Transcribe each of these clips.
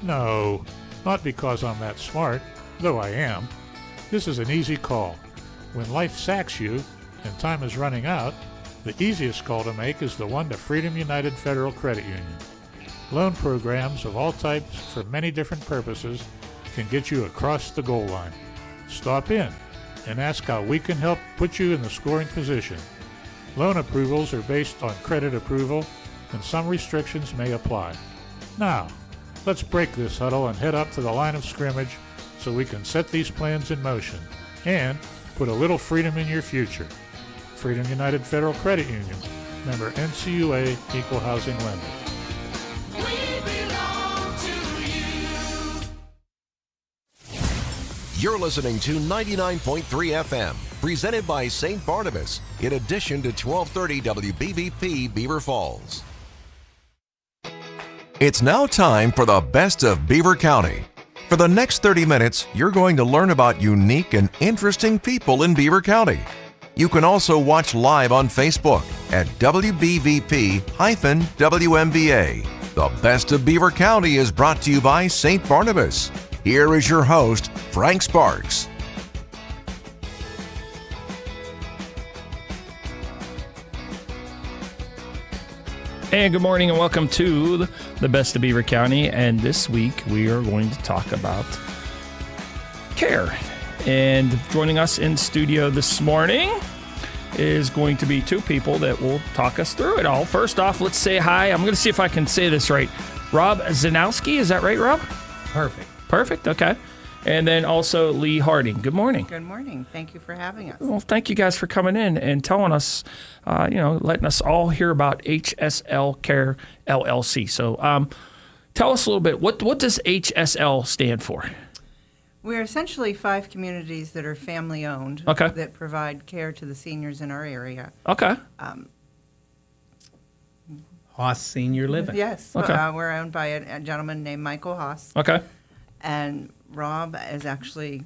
No, not because I'm that smart, though I am. This is an easy call. When life sacks you and time is running out, the easiest call to make is the one to Freedom United Federal Credit Union. Loan programs of all types for many different purposes can get you across the goal line. Stop in and ask how we can help put you in the scoring position. Loan approvals are based on credit approval, and some restrictions may apply. Now, let's break this huddle and head up to the line of scrimmage so we can set these plans in motion and put a little freedom in your future. Freedom United Federal Credit Union, member NCUA, Equal Housing Lender. You're listening to 99.3 FM, presented by St. Barnabas, in addition to 1230 WBVP Beaver Falls. It's now time for the best of Beaver County. For the next 30 minutes, you're going to learn about unique and interesting people in Beaver County. You can also watch live on Facebook at WBVP-WMBA. The best of Beaver County is brought to you by St. Barnabas. Here is your host, Frank Sparks. Hey, good morning and welcome to the Best of Beaver County. And this week we are going to talk about care. And joining us in studio this morning is going to be two people that will talk us through it all. First off, let's say hi. I'm going to see if I can say this right. Rob Zanowski, is that right, Rob? Perfect, okay. And then also Lee Harding. Good morning. Good morning. Thank you for having us. Well, thank you guys for coming in and telling us, letting us all hear about HSL-Care LLC. So tell us a little bit, what does HSL stand for? We're essentially 5 communities that are family-owned that provide care to the seniors in our area. Okay. Haas Senior Living. Yes. Okay. We're owned by a gentleman named Michael Haas. Okay. And Rob is actually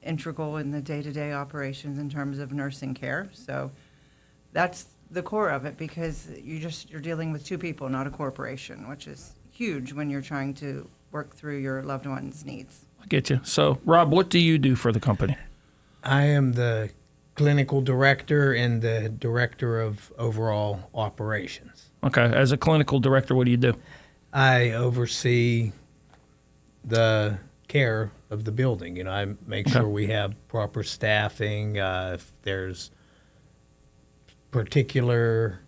integral in the day-to-day operations in terms of nursing care. So that's the core of it, because you're dealing with 2 people, not a corporation, which is huge when you're trying to work through your loved one's needs. I get you. So, Rob, what do you do for the company? I am the clinical director and the director of overall operations. Okay. As a clinical director, what do you do? I oversee the care of the building. I make sure we have proper staffing. If there's particular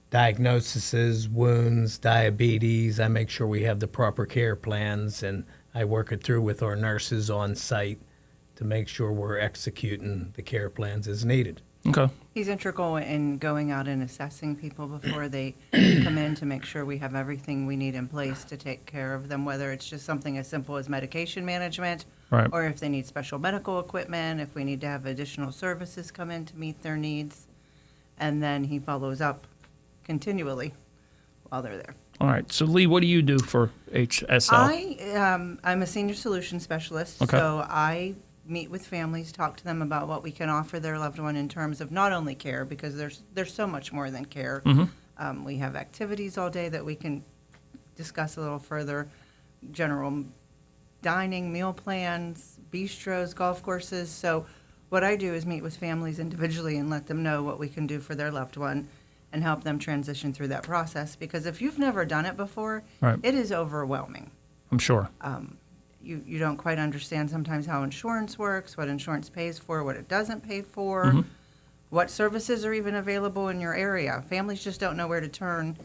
diagnoses, wounds, diabetes, I make sure we have the proper care plans, and I work it through with our nurses on site to make sure we're executing the care plans as needed. Okay. He's integral in going out and assessing people before they come in to make sure we have everything we need in place to take care of them, whether it's just something as simple as medication management, Right. or if they need special medical equipment, if we need to have additional services come in to meet their needs. And then he follows up continually while they're there. All right. So, Lee, what do you do for HSL? I'm a senior solution specialist, Okay. so I meet with families, talk to them about what we can offer their loved one in terms of not only care, because there's so much more than care. Mm-hmm. We have activities all day that we can discuss a little further, general dining, meal plans, bistros, golf courses. So what I do is meet with families individually and let them know what we can do for their loved one and help them transition through that process. Because if you've never done it before, Right. it is overwhelming. I'm sure. You don't quite understand sometimes how insurance works, what insurance pays for, what it doesn't pay for, Mm-hmm. what services are even available in your area. Families just don't know where to turn,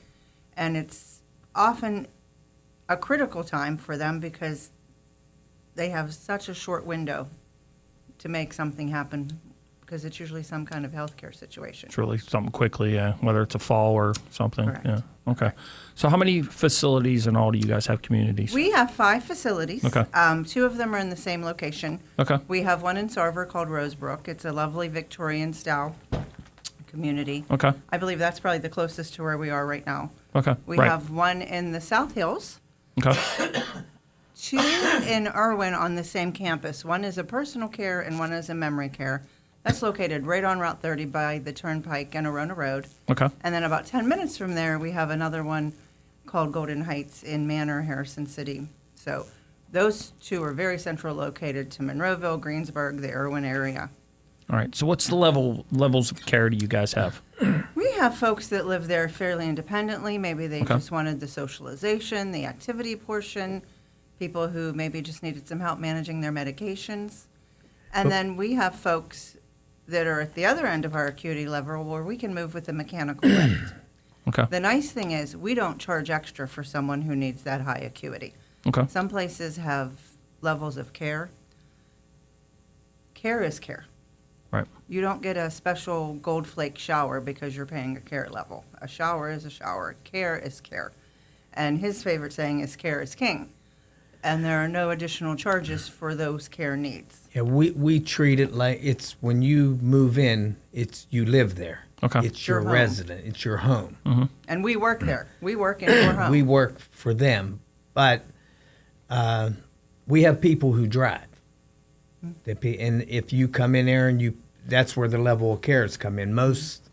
and it's often a critical time for them because they have such a short window to make something happen, because it's usually some kind of healthcare situation. It's really something quickly, yeah, whether it's a fall or something. Correct. Yeah. Okay. So how many facilities in all do you guys have communities? We have 5 facilities. Okay. 2 of them are in the same location. Okay. We have one in Sarver called Rosebrook. It's a lovely Victorian-style community. Okay. I believe that's probably the closest to where we are right now. Okay. We Right. have one in the South Hills, Okay. 2 in Irwin on the same campus. One is a personal care and one is a memory care. That's located right on Route 30 by the Turnpike and Arona Road. Okay. And then about 10 minutes from there, we have another one called Golden Heights in Manor, Harrison City. So those two are very central located to Monroeville, Greensburg, the Irwin area. All right. So what's the levels of care do you guys have? We have folks that live there fairly independently. Maybe they Okay. just wanted the socialization, the activity portion, people who maybe just needed some help managing their medications. And then we have folks that are at the other end of our acuity level where we can move with a mechanical lift. Okay. The nice thing is we don't charge extra for someone who needs that high acuity. Okay. Some places have levels of care. Care is care. Right. You don't get a special gold flake shower because you're paying a care level. A shower is a shower. Care is care. And his favorite saying is care is king. And there are no additional charges for those care needs. Yeah, we treat it like it's when you move in, it's you live there. Okay. It's your Your home. resident. It's your home. And we work there. We work in your home. We work for them, but we have people who drive. And if you come in there and that's where the level of cares come in. Most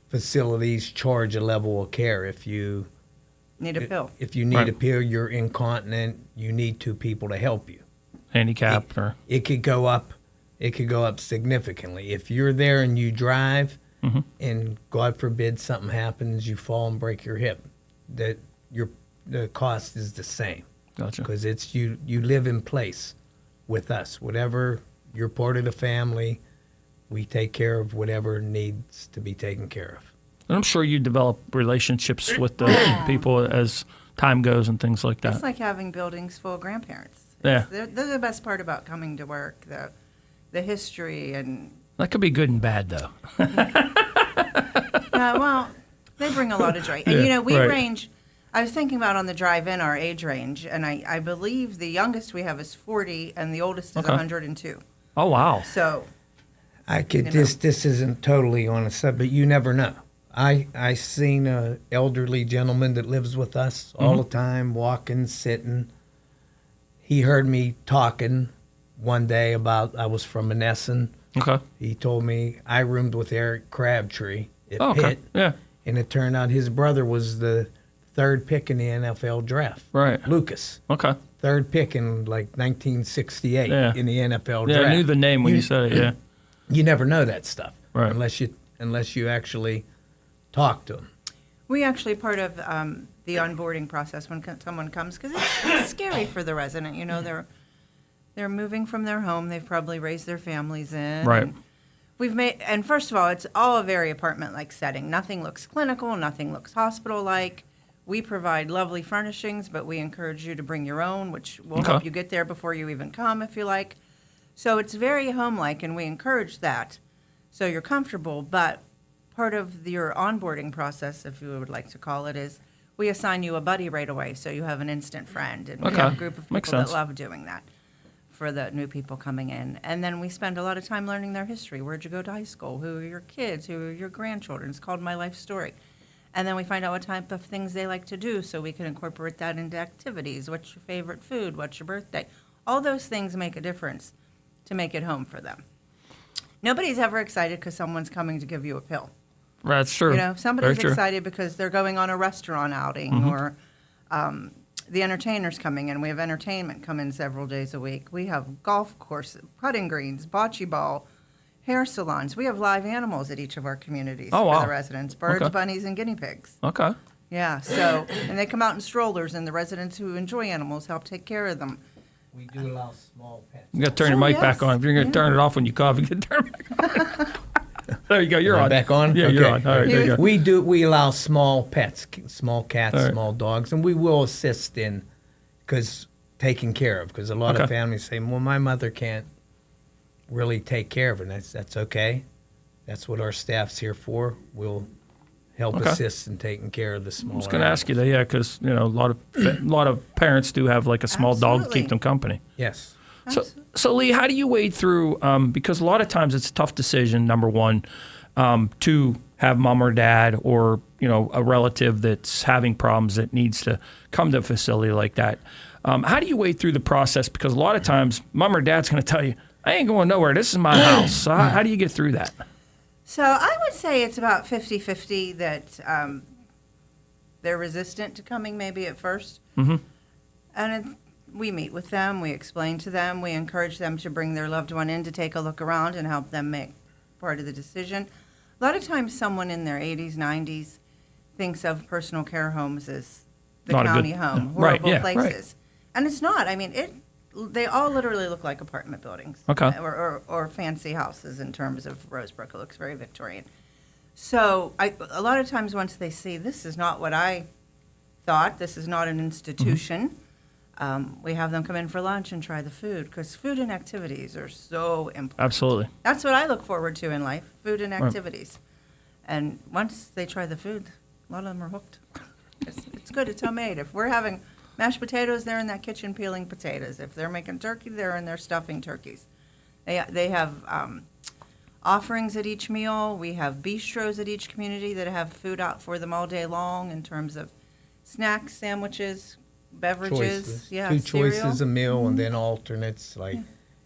facilities charge a level of care. If you Need a pill. If you need Right. a pill, you're incontinent, you need two people to help you. Handicapped or It could go up. It could go up significantly. If you're there and you drive, and God forbid something happens, you fall and break your hip, the cost is the same gotcha. because it's you live in place with us. Whatever you're part of the family, we take care of whatever needs to be taken care of. And I'm sure you develop relationships with the people as time goes and things like that. It's like having buildings full of grandparents. Yeah. They're the best part about coming to work, the history and, That could be good and bad, though. well, they bring a lot of joy. And, Yeah, we right. range, I was thinking about on the drive-in our age range, and I believe the youngest we have is 40 and the oldest is Okay. 102. Oh, wow. So, I could You this isn't totally on a sub, but you never know. I seen a elderly gentleman that lives with us all the time, walking, sitting. He heard me talking one day about I was from Menneson. Okay. He told me I roomed with Eric Crabtree at Oh, okay. Pitt, Yeah. and it turned out his brother was the third pick in the NFL draft. Right. Lucas, Okay. third pick in like 1968 Yeah. in the NFL Yeah, draft. I knew the name when you said it. Yeah. You never know that stuff Right. unless you actually talk to them. we actually part of the onboarding process when someone comes, because it's scary for the resident. They're moving from their home. They've probably raised their families in. Right. And first of all, it's all a very apartment-like setting. Nothing looks clinical. Nothing looks hospital-like. We provide lovely furnishings, but we encourage you to bring your own, which will Okay. help you get there before you even come, if you like. So it's very home-like, and we encourage that, so you're comfortable. But part of your onboarding process, if you would like to call it, is we assign you a buddy right away, so you have an instant friend. And we Okay. have a group of Makes people that sense. love doing that for the new people coming in. And then we spend a lot of time learning their history. Where'd you go to high school? Who are your kids? Who are your grandchildren? It's called My Life Story. And then we find out what type of things they like to do so we can incorporate that into activities. What's your favorite food? What's your birthday? All those things make a difference to make it home for them. Nobody's ever excited because someone's coming to give you a pill. That's true. Somebody's Very true. excited because they're going on a restaurant outing or the entertainers coming in. We have entertainment come in several days a week. We have golf courses, putting greens, bocce ball, hair salons. We have live animals at each of our communities Oh, for wow. the residents, birds, Okay. bunnies, and guinea pigs. Okay. Yeah, so, and they come out in strollers, and the residents who enjoy animals help take care of them. We do allow small pets. You got to turn your Oh, mic yes. back on. If you're going to Yeah. turn it off when you cough, you can turn it back on. There you go. You're Am I on. back on? Yeah, you're Okay. on. All right, there you go. We allow small pets, small cats, All right. small dogs, and we will assist in taking care of. Because a lot Okay. of families say, "Well, my mother can't really take care of it." And that's okay. That's what our staff's here for. We'll help Okay. assist in taking care of the smaller. I was going to ask you that, yeah, because a lot of parents do have like a small dog to Absolutely. keep them company. Yes. So Lee, how do you wade through? Because a lot of times it's a tough decision. Number one, to have mom or dad or a relative that's having problems that needs to come to a facility like that. How do you wade through the process? Because a lot of times, mom or dad's going to tell you, "I ain't going nowhere. This is my house." So how do you get through that? So I would say it's about 50-50 that they're resistant to coming maybe at first. Mm-hmm. And We meet with them, we explain to them, we encourage them to bring their loved one in to take a look around and help them make part of the decision. A lot of times someone in their 80s, 90s thinks of personal care homes as the Not a county good- home, right, horrible yeah, right. places. And it's not. I mean, they all literally look like apartment buildings. Okay. Or fancy houses in terms of Rosebrook. It looks very Victorian. So a lot of times once they see, this is not what I thought, this is not an institution, we have them come in for lunch and try the food, because food and activities are so important. Absolutely. That's what I look forward to in life, food and activities. And once they try the food, a lot of them are hooked. It's good, it's homemade. If we're having mashed potatoes, they're in that kitchen peeling potatoes. If they're making turkey, they're in there stuffing turkeys. They have offerings at each meal. We have bistros at each community that have food out for them all day long in terms of snacks, sandwiches, beverages, Choices. yeah, Two cereal, choices a meal, and then alternates like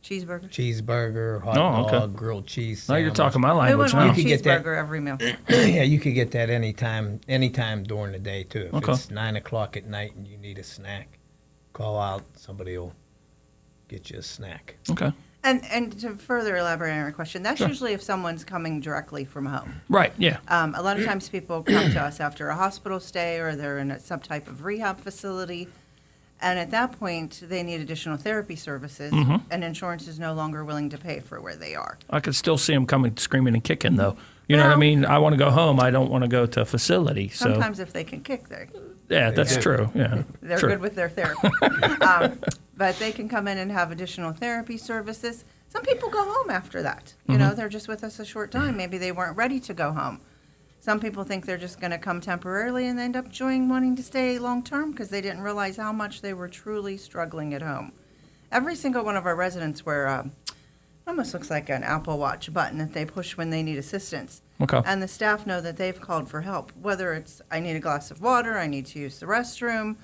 cheeseburger. cheeseburger, hot Oh, okay. dog, grilled cheese Now sandwich. you're talking my We language would want now. a You could get that- cheeseburger every meal. Yeah, you could get that anytime during the day too. If Okay. it's 9 o'clock at night and you need a snack, call out. Somebody will get you a snack. Okay. And to further elaborate on your question, that's usually if someone's coming directly from home. Right. Yeah. A lot of times people come to us after a hospital stay or they're in some type of rehab facility. And at that point, they need additional therapy services, and insurance is no longer willing to pay for where they are. I could still see them coming screaming and kicking though. You know what I Well- mean? I want to go home. I don't want to go to a facility. So Sometimes if they can kick, yeah, that's true. Yeah. they're True. good with their therapy. But they can come in and have additional therapy services. Some people go home after that. You know, they're just with us a short time. Maybe they weren't ready to go home. Some people think they're just going to come temporarily and they end up wanting to stay long term because they didn't realize how much they were truly struggling at home. Every single one of our residents wear almost looks like an Apple Watch button that they push when they need assistance. Okay. And the staff know that they've called for help, whether it's I need a glass of water, I need to use the restroom,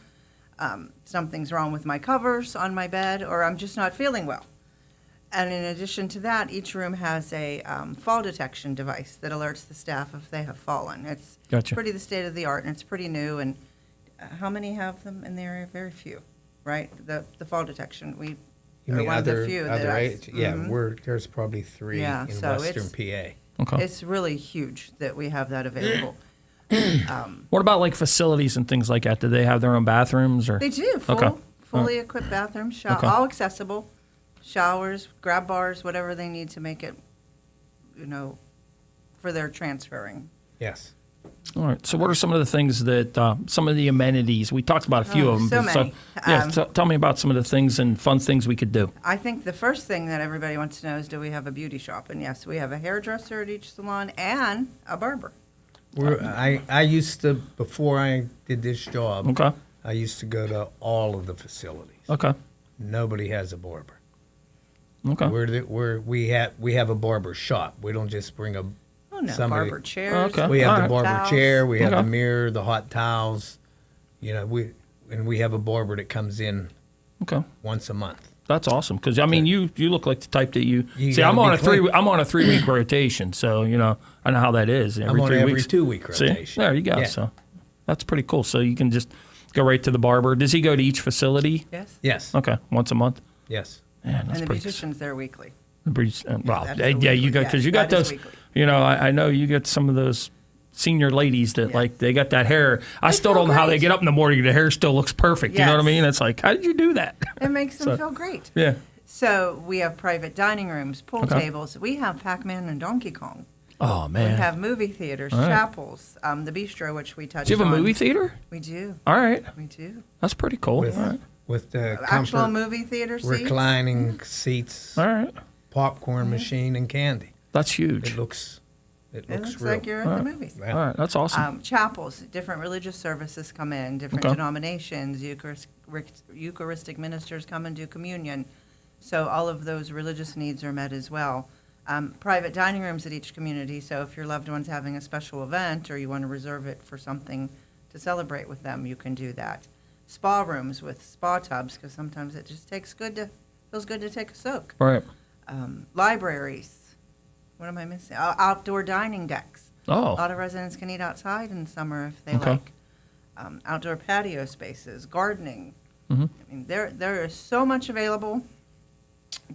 something's wrong with my covers on my bed, or I'm just not feeling well. And in addition to that, each room has a fall detection device that alerts the staff if they have fallen. It's Gotcha. pretty the state of the art, and it's pretty new. And how many have them in the area? Very few, right? The fall detection. We You are mean one of other the few other that age? Yeah, Mhm. there's probably 3 Yeah, in so Western it's- PA. Okay. It's really huge that we have that available. What about like facilities and things like that? Do they have their own bathrooms or? They do, Okay. fully equipped bathrooms, Okay. all accessible, showers, grab bars, whatever they need to make it, for their transferring. Yes. All right. So, what are some of the things that some of the amenities we talked about? A few Oh, of them. so but many. yeah. Tell me about some of the things and fun things we could do. I think the first thing that everybody wants to know is, do we have a beauty shop? And yes, we have a hairdresser at each salon and a barber. I used to, before I did this job, Okay. I used to go to all of the facilities. Okay. Nobody has a barber. Okay. We have a barber shop. We don't just bring a. Oh, no, Somebody- barber chairs. Okay. We have All the right. barber Towels. chair. We have Okay. the mirror, the hot towels. We have a barber that comes in Okay. once a month. That's awesome. Because I mean, you look like the type that you You see. gotta I'm on be a 3 clean. I'm on a 3 week rotation, so I know how that is. I'm on 3 every weeks. 2-week See? rotation. There you go. Yeah. So that's pretty cool. So you can just go right to the barber. Does he go to each facility? Yes. Yes. Okay, once a month. Yes. Man, that's And the pretty. beautician's there weekly. Well, that's yeah, the you weekly. got because Yeah, you got that is those. weekly. I know you get some of those senior ladies that Yeah. like they got that hair. I still feel don't know how they great. get up in the morning. The hair still looks perfect. You know what I Yes. mean? It's like, how did you do that? It makes them So- feel great. Yeah. So we have private dining rooms, pool Okay. tables. We have Pac-Man and Donkey Kong. Oh We man. have movie theaters, All right. chapels, the bistro, which we touched Do you have a on. movie theater? We do. All right, We do. that's pretty cool. With, All right. with the Actual comfort, movie theater seats. reclining seats, All right, popcorn machine, and candy. that's huge. It looks It looks real. like you're at the movies. Yeah. All right, that's awesome. Chapels, different religious services come in, different Okay. denominations, Eucharistic ministers come and do communion. So all of those religious needs are met as well. Private dining rooms at each community, so if your loved one's having a special event or you want to reserve it for something to celebrate with them, you can do that. Spa rooms with spa tubs, because sometimes it just feels good to take a soak. All right. Libraries. What am I missing? Outdoor dining decks. A Oh, lot of residents can eat outside in summer if they Okay. like. Outdoor patio spaces, gardening. I mean, there is so much available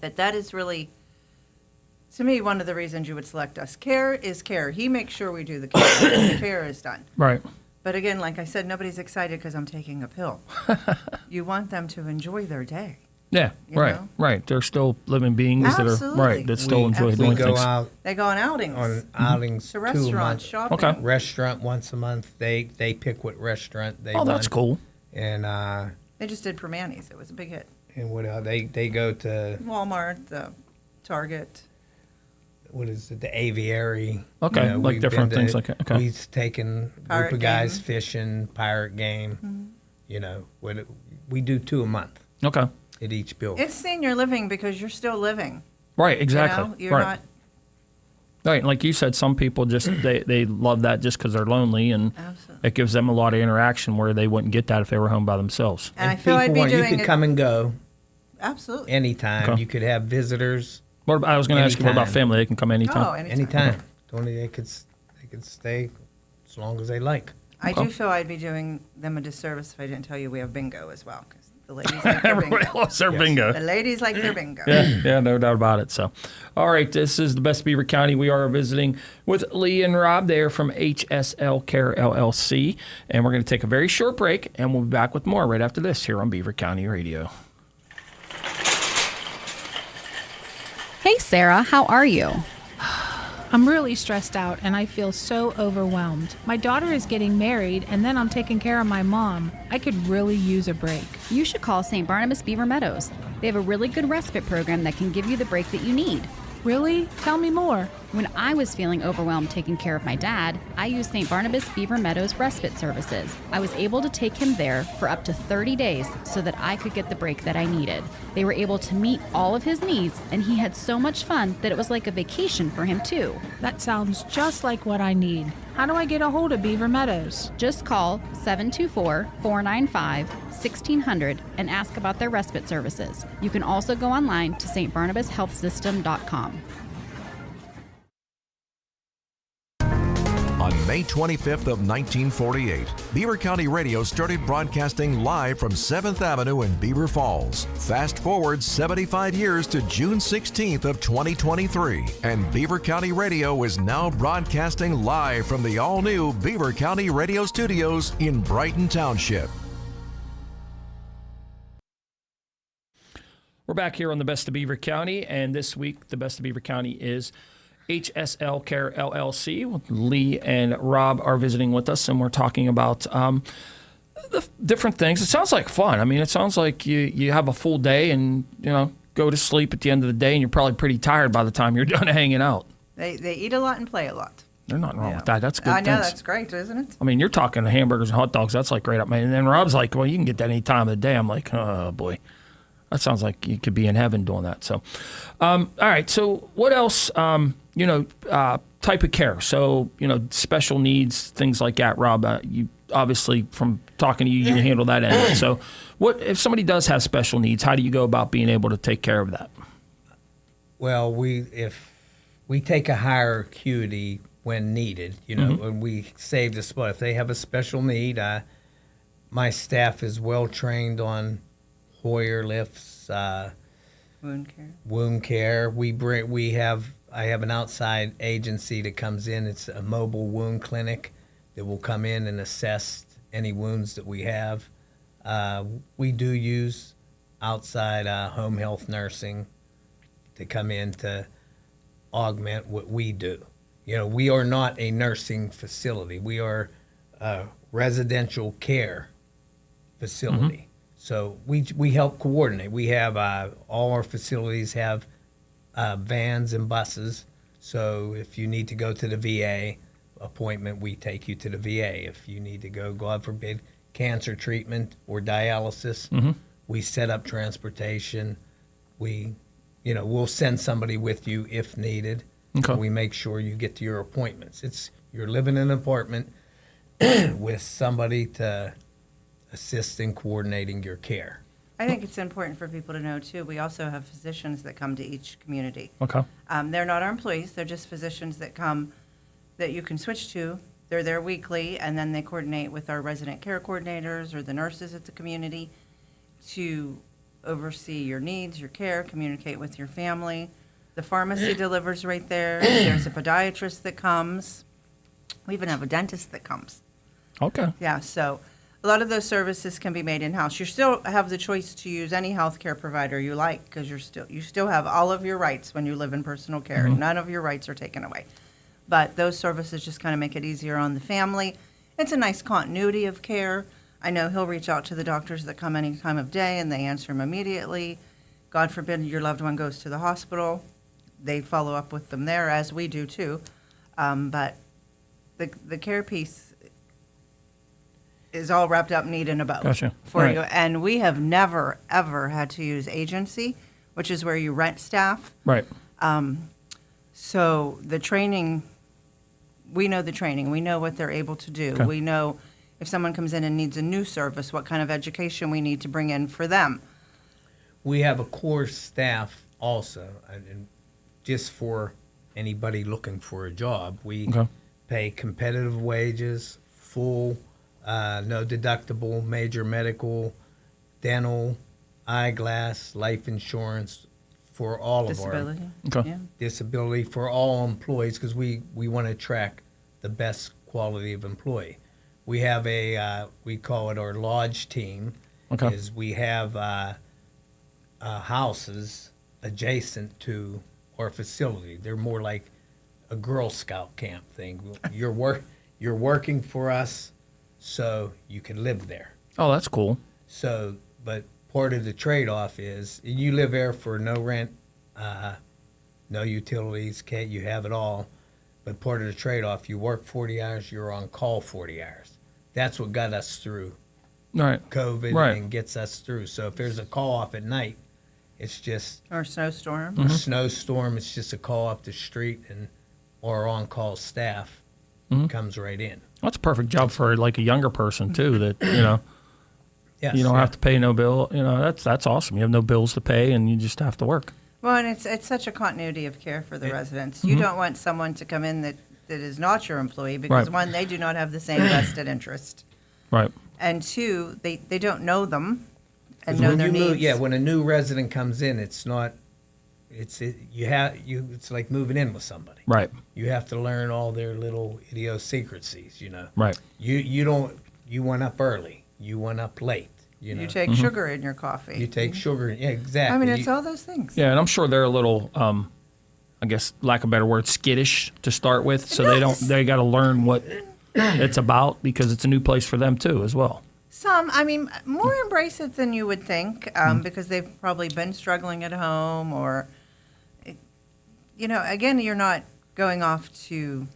that is really, to me, one of the reasons you would select us. Care is care. He makes sure we do the care. The care is done. Right. But again, like I said, nobody's excited because I'm taking a pill. You want them to enjoy their day. Yeah. You Right. know? Right. They're still living beings that are Absolutely. right. That still enjoy we doing go things. out They go on outings, on outings to 2 a restaurants, month. shopping. Okay. Restaurant once a month. They pick what restaurant they Oh, that's want. cool. And They just did Permanis. It was a big hit. what else? They go to Walmart, the Target. what is it? The aviary. Okay, like we've different been things like that. Okay. We've taken a Pirate group of guys game. fishing, pirate game. We do 2 a month Okay. at each building. It's senior living because you're still living. Right. Exactly. You know? You're right. not. Right. And like you said, some people just they love that just because they're lonely, and Absolutely. it gives them a lot of interaction where they wouldn't get that if they were home by themselves. And I feel I'd people be want, you doing could it. come and go Absolutely. anytime. Okay. You could have visitors What I was going to ask you what about Anytime. family? They can come anytime. Oh, anytime. anytime. Only they could stay as long as they like. I Okay. do feel I'd be doing them a disservice if I didn't tell you we have bingo as well, because the ladies like their Everybody bingo. loves their Yes. bingo. The ladies like their bingo. Yeah, no doubt about it. So, all right, this is the best of Beaver County. We are visiting with Lee and Rob. They are from HSL-Care LLC, and we're going to take a very short break, and we'll be back with more right after this here on Beaver County Radio. Hey, Sarah, how are you? I'm really stressed out and I feel so overwhelmed. My daughter is getting married and then I'm taking care of my mom. I could really use a break. You should call St. Barnabas Beaver Meadows. They have a really good respite program that can give you the break that you need. Really? Tell me more. When I was feeling overwhelmed taking care of my dad, I used St. Barnabas Beaver Meadows respite services. I was able to take him there for up to 30 days so that I could get the break that I needed. They were able to meet all of his needs, and he had so much fun that it was like a vacation for him too. That sounds just like what I need. How do I get a hold of Beaver Meadows? Just call 724-495-1600 and ask about their respite services. You can also go online to stbarnabashealthsystem.com. On May 25th of 1948, Beaver County Radio started broadcasting live from 7th Avenue in Beaver Falls. Fast forward 75 years to June 16th of 2023, and Beaver County Radio is now broadcasting live from the all-new Beaver County Radio Studios in Brighton Township. We're back here on the Best of Beaver County, and this week the Best of Beaver County is HSL-Care LLC. Lee and Rob are visiting with us, and we're talking about the different things. It sounds like fun. I mean, it sounds like you have a full day and, go to sleep at the end of the day, and you're probably pretty tired by the time you're done hanging out. They eat a lot and play a lot. There's nothing wrong Yeah. with that. That's good. I know, things. that's great, isn't it? I mean, you're talking hamburgers and hot dogs. That's like right up my. And then Rob's like, well, you can get that any time of the day. I'm like, oh boy, that sounds like you could be in heaven doing that. So, all right. So, what else? Type of care. So, special needs, things like that. Rob, you obviously from talking to you, you handle that end. of it. So, what if somebody does have special needs? How do you go about being able to take care of that? Well, if we take a higher acuity when needed, when we save the spot. If they have a special need, my staff is well trained on Hoyer lifts, Wound care. wound care. I have an outside agency that comes in. It's a mobile wound clinic that will come in and assess any wounds that we have. We do use outside home health nursing to come in to augment what we do. We are not a nursing facility. We are a residential care facility. So we help coordinate. We have all our facilities have vans and buses. So if you need to go to the VA appointment, we take you to the VA. If you need to go, God forbid, cancer treatment or dialysis, we set up transportation. We'll send somebody with you if needed. Okay. We make sure you get to your appointments. You're living in an apartment with somebody to assist in coordinating your care. I think it's important for people to know, too, we also have physicians that come to each community. Okay. They're not our employees. They're just physicians that come that you can switch to. They're there weekly, and then they coordinate with our resident care coordinators or the nurses at the community. to oversee your needs, your care, communicate with your family. The pharmacy delivers right there. There's a podiatrist that comes. We even have a dentist that comes. Okay. Yeah, so a lot of those services can be made in-house. You still have the choice to use any healthcare provider you like because you still have all of your rights when you live in personal care. None of your rights are taken away. But those services just kind of make it easier on the family. It's a nice continuity of care. I know he'll reach out to the doctors that come any time of day and they answer him immediately. God forbid your loved one goes to the hospital. They follow up with them there, as we do too. But the care piece is all wrapped up neat in a bow Gotcha. for Right. you. And we have never, ever had to use agency, which is where you rent staff. Right. So the training, we know the training. We know what they're able to do. Okay. We know if someone comes in and needs a new service, what kind of education we need to bring in for them. We have a core staff also, and just for anybody looking for a job, we Okay. pay competitive wages, full, no deductible, major medical, dental, eyeglass, life insurance for all of our Disability. Okay. Yeah. disability for all employees because we want to attract the best quality of employee. We have we call it our lodge team. Okay. Is we have houses adjacent to our facility. They're more like a Girl Scout camp thing. You're working for us, so you can live there. Oh, that's cool. So, but part of the trade-off is you live there for no rent, no utilities, you have it all. But part of the trade-off, you work 40 hours, you're on call 40 hours. That's what got us through Right. COVID Right. and gets us through. So if there's a call off at night, it's just Or snowstorm. Mm-hmm. a snowstorm. It's just a call up the street, and our on-call staff Mm-hmm. comes right in. That's a perfect job for like a younger person too. That Yes, you don't yeah. have to pay no bill. That's awesome. You have no bills to pay, and you just have to work. Well, and it's such a continuity of care for the Yeah. residents. You don't want someone to come in that is not your employee because, Mm-hmm. Right. one, they do not have the same vested interest. Right. And two, they don't know them and 'Cause know when their you needs. when a new resident comes in, it's not. It's like moving in with somebody. Right. You have to learn all their little idiosyncrasies. Right. You went up early. You went up late. You take sugar in your coffee. You take sugar. Yeah, exactly. I mean, it's You- all those things. Yeah, and I'm sure they're a little, I guess, lack of a better word, skittish to start with. So they got to learn what it's about because it's a new place for them too, as well. More embrace it than you would think because they've probably been struggling at home or, again, you're not going off to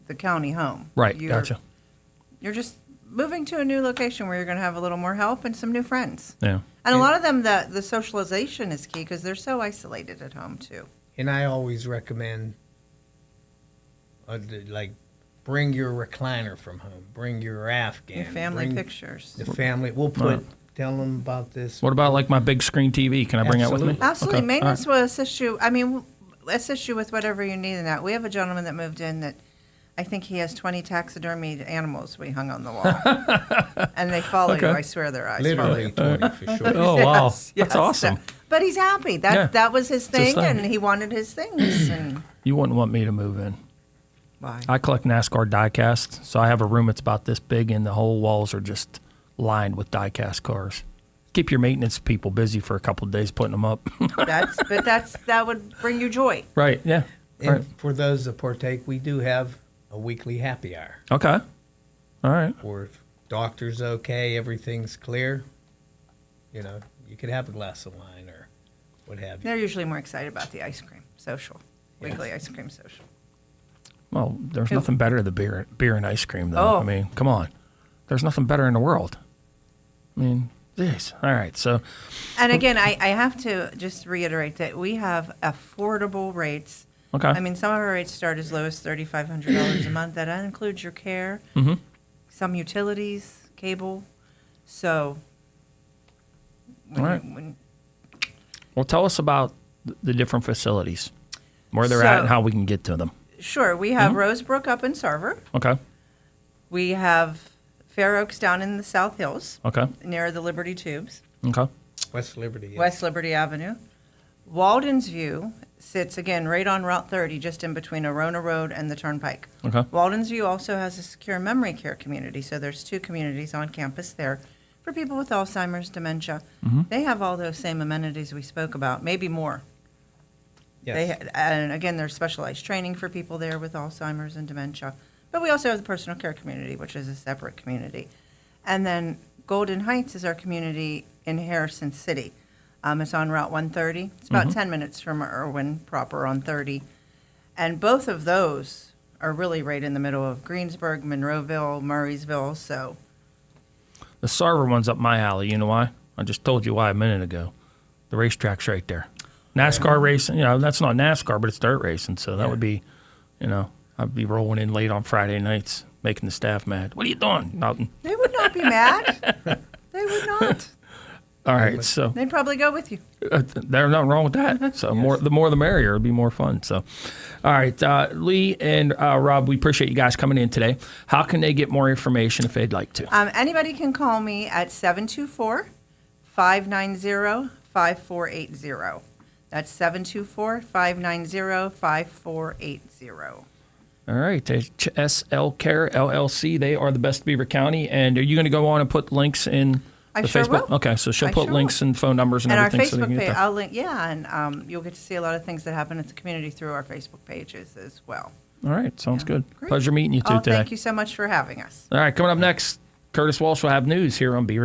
the county home. Right. You're just moving to a new location where you're going to have a little more help and some new friends. Yeah. And a lot of them, the socialization is key because they're so isolated at home too. And I always recommend, bring your recliner from home. Bring your Afghan. Your family bring pictures. The family. We'll tell them about this. What about like my big screen TV? Can I bring that with me? Absolutely. Okay. Maintenance All right. will assist you. We'll assist you with whatever you need in that. We have a gentleman that moved in that I think he has 20 taxidermied animals we hung on the wall. And they follow you. Okay. I swear their eyes follow Literally you. 20 for sure. Oh, wow. Yes, That's yes. awesome. But he's happy. Yeah. That was his It's his thing, thing. and he wanted his things. And You wouldn't want me to move in. why? I collect NASCAR diecast, so I have a room that's about this big, and the whole walls are just lined with diecast cars. Keep your maintenance people busy for a couple of days putting them up. That would bring you joy. Right, yeah. And Right. for those that partake, we do have a weekly happy hour. Okay. All right. Or if doctor's okay, everything's clear, you could have a glass of wine or what have you. They're usually more excited about the ice cream social, weekly ice cream social. Well, there's nothing better than beer and ice cream, though. Oh. I mean, come on. There's nothing better in the world. I mean, geez. All right, so And again, I have to just reiterate that we have affordable rates. okay. Some of our rates start as low as $3,500 a month. That includes your care, Mhm. some utilities, cable. So, All right. Well, tell us about the different facilities, where they're at, and how we can get to them. Sure, we have Mm-hmm. Rosebrook up in Sarver. Okay. We have Fair Oaks down in the South Hills Okay. near the Liberty Tubes. Okay. West Liberty. Yeah. West Liberty Avenue. Walden's View sits, again, right on Route 30, just in between Arona Road and the Turnpike. Okay. Walden's View also has a secure memory care community, so there's 2 communities on campus there for people with Alzheimer's, dementia. They have all those same amenities we spoke about, maybe more. Yes. And again, there's specialized training for people there with Alzheimer's and dementia. But we also have the personal care community, which is a separate community. And then Golden Heights is our community in Harrison City. It's on Route 130. It's about 10 minutes from Irwin proper on 30. And both of those are really right in the middle of Greensburg, Monroeville, Murraysville. So The Sarver one's up my alley. You know why? I just told you why a minute ago. The racetrack's right there. NASCAR racing, that's not NASCAR, but it's dirt racing. So that would be, I'd be rolling in late on Friday nights, making the staff mad. What are you doing? Nothing. they would not be mad. They would not. All right, so They'd probably go with you. there's nothing wrong with that. So the more the merrier. It'd be more fun. So, all right, Lee and Rob, we appreciate you guys coming in today. How can they get more information if they'd like to? Anybody can call me at 724-590-5480. That's 724-590-5480. All right, HSL-Care LLC. They are the best Beaver County. And are you going to go on and put links in I the sure Facebook? will. Okay, so she'll I put sure links will. and phone numbers and And our everything. So they Facebook can get page, there. I'll link, and you'll get to see a lot of things that happen at the community through our Facebook pages as well. All right, sounds good. Great. Pleasure meeting you two today. Thank you so much for having us. All right, coming up next, Curtis Walsh will have news here on Beaver